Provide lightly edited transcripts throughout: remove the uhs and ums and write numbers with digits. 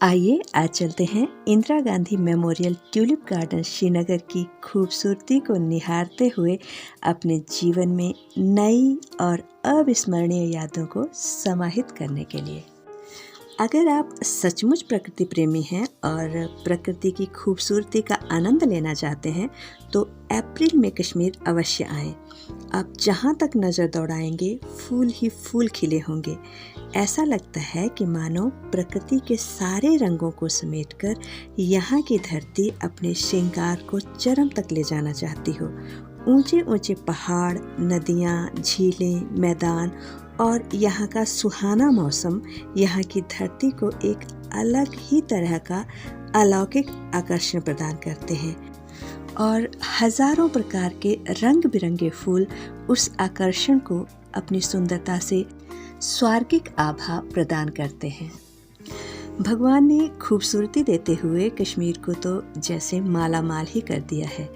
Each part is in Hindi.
आइए आज चलते हैं Indira Gandhi memorial tulip garden Srinagar की खूबसूरती को निहारते हुए अपने जीवन में नई और अविस्मरणीय यादों को समाहित करने के लिए। अगर आप सचमुच प्रकृति प्रेमी हैं और प्रकृति की खूबसूरती का आनंद लेना चाहते हैं तो अप्रैल में कश्मीर अवश्य आएं। आप जहां तक नज़र दौड़ाएंगे फूल ही फूल खिले होंगे। ऐसा लगता है कि मानो प्रकृति के सारे रंगों को समेटकर यहाँ की धरती अपने श्रृंगार को चरम तक ले जाना चाहती हो। ऊंचे ऊंचे पहाड़, नदियाँ, झीलें, मैदान और यहाँ का सुहाना मौसम यहाँ की धरती को एक अलग ही तरह का अलौकिक आकर्षण प्रदान करते हैं और हजारों प्रकार के रंग बिरंगे फूल उस आकर्षण को अपनी सुंदरता से स्वर्गिक आभा प्रदान करते हैं। भगवान ने खूबसूरती देते हुए कश्मीर को तो जैसे माला माल ही कर दिया है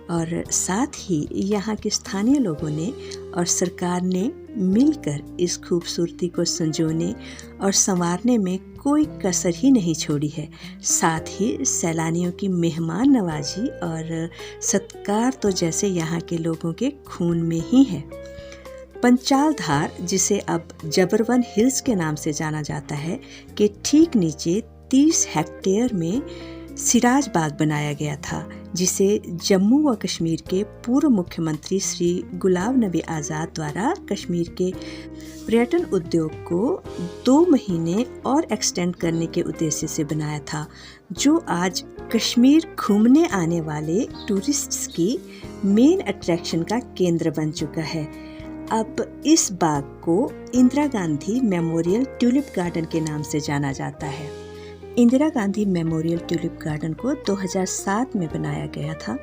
और साथ ही यहाँ के स्थानीय लोगों ने और सरकार ने मिलकर इस खूबसूरती को संजोने और संवारने में कोई कसर ही नहीं छोड़ी है। साथ ही सैलानियों की मेहमान नवाजी और सत्कार तो जैसे यहाँ के लोगों के खून में ही है। पंचाल धार, जिसे अब जबरवन हिल्स के नाम से जाना जाता है, के ठीक नीचे 30 हेक्टेयर में सिराज बाग बनाया गया था, जिसे जम्मू व कश्मीर के पूर्व मुख्यमंत्री श्री गुलाम नबी आज़ाद द्वारा कश्मीर के पर्यटन उद्योग को 2 महीने और एक्सटेंड करने के उद्देश्य से बनाया था, जो आज कश्मीर घूमने आने वाले टूरिस्ट्स की मेन अट्रैक्शन का केंद्र बन चुका है। अब इस बाग को Indira Gandhi memorial tulip garden के नाम से जाना जाता है। Indira Gandhi memorial tulip garden को 2007 में बनाया गया था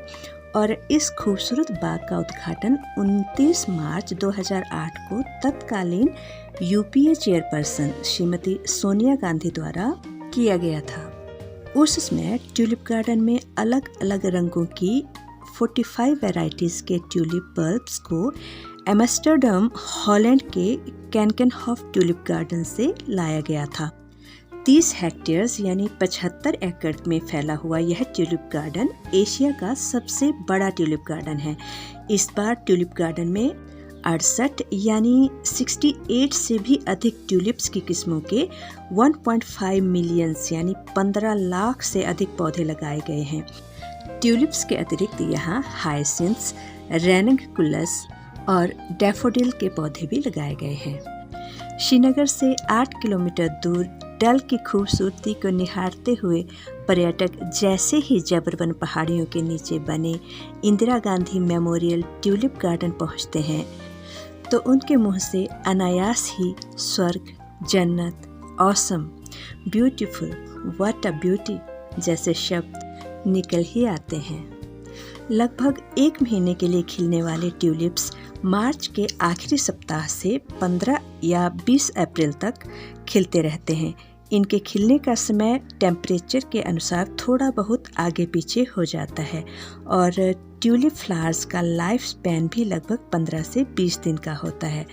और इस खूबसूरत बाग का उद्घाटन 29 मार्च 2008 को तत्कालीन यूपीए चेयरपर्सन श्रीमती सोनिया गांधी द्वारा किया गया था। उस समय ट्यूलिप गार्डन में अलग अलग रंगों की 45 वैरायटीज़ के ट्यूलिप बल्ब्स को एम्स्टर्डम, हॉलैंड के कैनकेनहॉफ ट्यूलिप गार्डन से लाया गया था। 30 हेक्टेयर्स यानी 75 एकड़ में फैला हुआ यह ट्यूलिप गार्डन एशिया का सबसे बड़ा ट्यूलिप गार्डन है। इस बार ट्यूलिप गार्डन में 68 यानी 68 से भी अधिक ट्यूलिप्स की किस्मों के 1.5 मिलियन यानी 15 लाख से अधिक पौधे लगाए गए हैं। ट्यूलिप्स के अतिरिक्त यहाँ हाइसिंथ्स, रेनगकुलस और डैफोडिल के पौधे भी लगाए गए हैं। श्रीनगर से 8 किलोमीटर दूर डल की खूबसूरती को निहारते हुए पर्यटक जैसे ही जबरवन पहाड़ियों के नीचे बने Indira Gandhi memorial tulip garden पहुंचते हैं तो उनके मुंह से अनायास ही स्वर्ग, जन्नत, awesome, beautiful, what a beauty जैसे शब्द निकल ही आते हैं। लगभग 1 महीने के लिए खिलने वाले ट्यूलिप्स मार्च के आखिरी सप्ताह से 15 या 20 अप्रैल तक खिलते रहते हैं। इनके खिलने का समय टेम्परेचर के अनुसार थोड़ा बहुत आगे पीछे हो जाता है और ट्यूलिप फ्लावर्स का लाइफ स्पैन भी लगभग 15 से 20 दिन का होता है।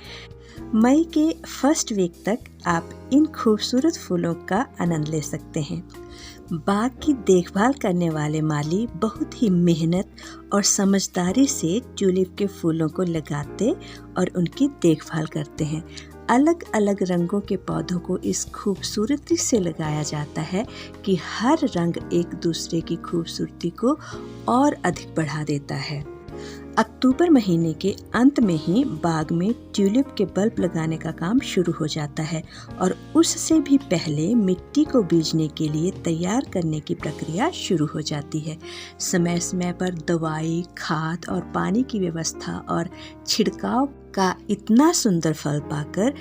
मई के फर्स्ट वीक तक आप इन खूबसूरत फूलों का आनंद ले सकते हैं। बाग की देखभाल करने वाले माली बहुत ही मेहनत और समझदारी से ट्यूलिप के फूलों को लगाते और उनकी देखभाल करते हैं। अलग अलग रंगों के पौधों को इस खूबसूरती से लगाया जाता है कि हर रंग एक दूसरे की खूबसूरती को और अधिक बढ़ा देता है। अक्टूबर महीने के अंत में ही बाग में ट्यूलिप के बल्ब लगाने का काम शुरू हो जाता है और उससे भी पहले मिट्टी को बीजने के लिए तैयार करने की प्रक्रिया शुरू हो जाती है। समय समय पर दवाई, खाद और पानी की व्यवस्था और छिड़काव का इतना सुंदर फल पाकर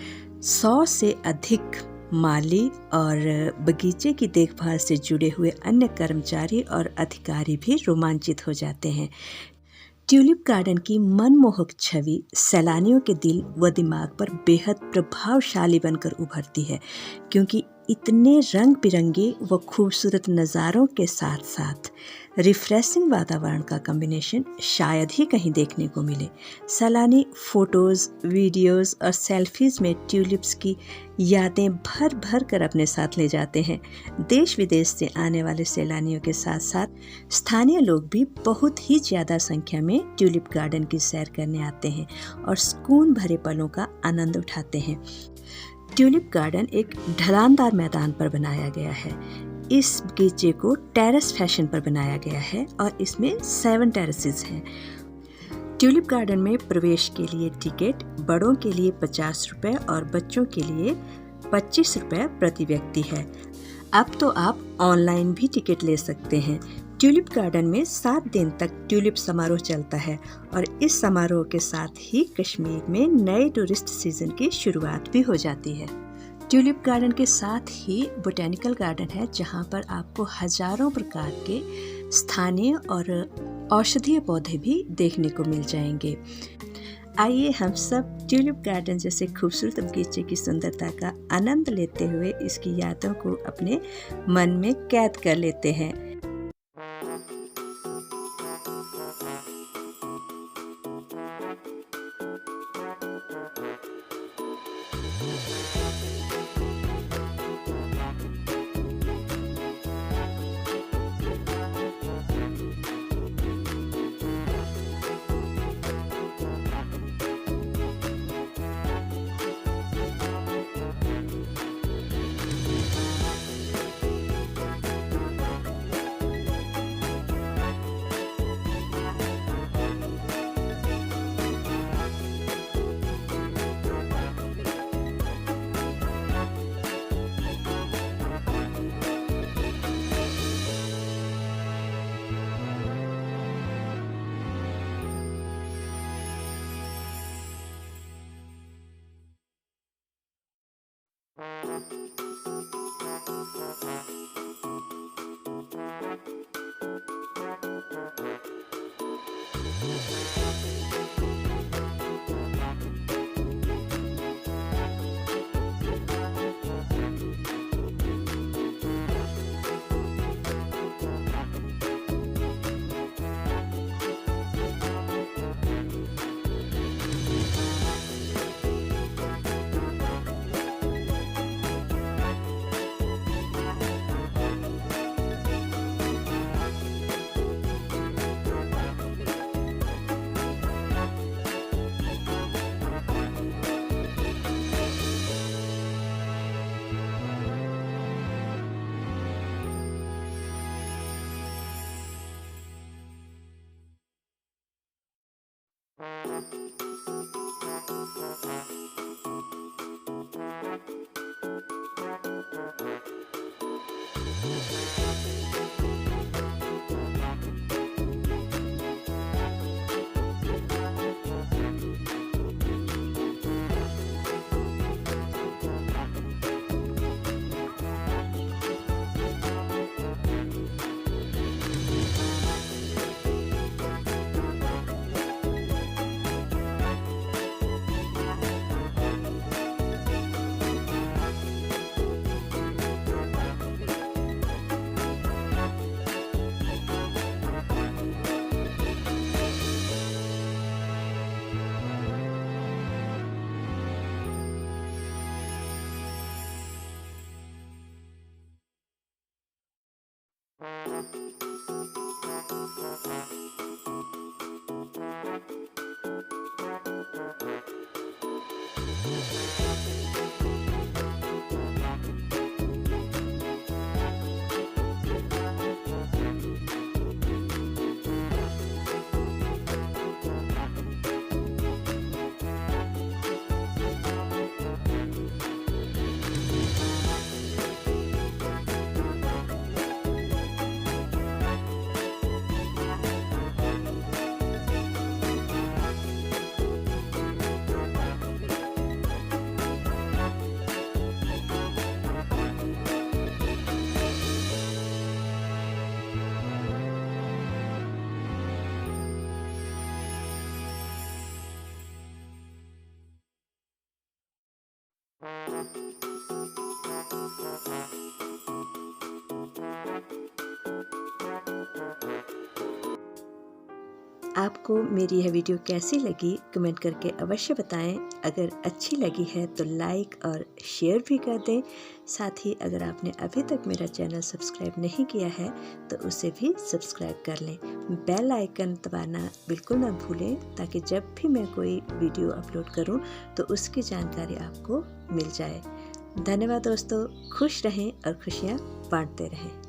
100 से अधिक माली और बगीचे की देखभाल से जुड़े हुए अन्य कर्मचारी और अधिकारी भी रोमांचित हो जाते हैं। ट्यूलिप गार्डन की मनमोहक छवि सैलानियों के दिल व दिमाग पर बेहद प्रभावशाली बनकर उभरती है, क्योंकि इतने रंग बिरंगे व खूबसूरत नज़ारों के साथ साथ रिफ्रेशिंग वातावरण का कॉम्बिनेशन शायद ही कहीं देखने को मिले। सैलानी फ़ोटोज़, वीडियोज़ और सेल्फीज़ में ट्यूलिप्स की यादें भर भर कर अपने साथ ले जाते हैं। देश विदेश से आने वाले सैलानियों के साथ साथ स्थानीय लोग भी बहुत ही ज़्यादा संख्या में ट्यूलिप गार्डन की सैर करने आते हैं और सुकून भरे पलों का आनंद उठाते हैं। ट्यूलिप गार्डन एक ढलानदार मैदान पर बनाया गया है। इस बगीचे को टेरेस फैशन पर बनाया गया है और इसमें 7 टेरेसेस हैं। ट्यूलिप गार्डन में प्रवेश के लिए टिकट बड़ों के लिए 50 रुपये और बच्चों के लिए 25 रुपये प्रति व्यक्ति है। अब तो आप ऑनलाइन भी टिकट ले सकते हैं। ट्यूलिप गार्डन में 7 दिन तक ट्यूलिप समारोह चलता है और इस समारोह के साथ ही कश्मीर में नए टूरिस्ट सीजन की शुरुआत भी हो जाती है। ट्यूलिप गार्डन के साथ ही बोटेनिकल गार्डन है, जहां पर आपको हजारों प्रकार के स्थानीय और औषधीय पौधे भी देखने को मिल जाएंगे। आइए हम सब ट्यूलिप गार्डन जैसे खूबसूरत बगीचे की सुंदरता का आनंद लेते हुए इसकी यादों को अपने मन में कैद कर लेते हैं। आपको मेरी यह वीडियो कैसी लगी कमेंट करके अवश्य बताएं। अगर अच्छी लगी है तो लाइक और शेयर भी कर दें। साथ ही अगर आपने अभी तक मेरा चैनल सब्सक्राइब नहीं किया है तो उसे भी सब्सक्राइब कर लें। बेल आइकन दबाना बिल्कुल ना भूलें ताकि जब भी मैं कोई वीडियो अपलोड करूं तो उसकी जानकारी आपको मिल जाए। धन्यवाद दोस्तों, खुश रहें और खुशियाँ बांटते रहें।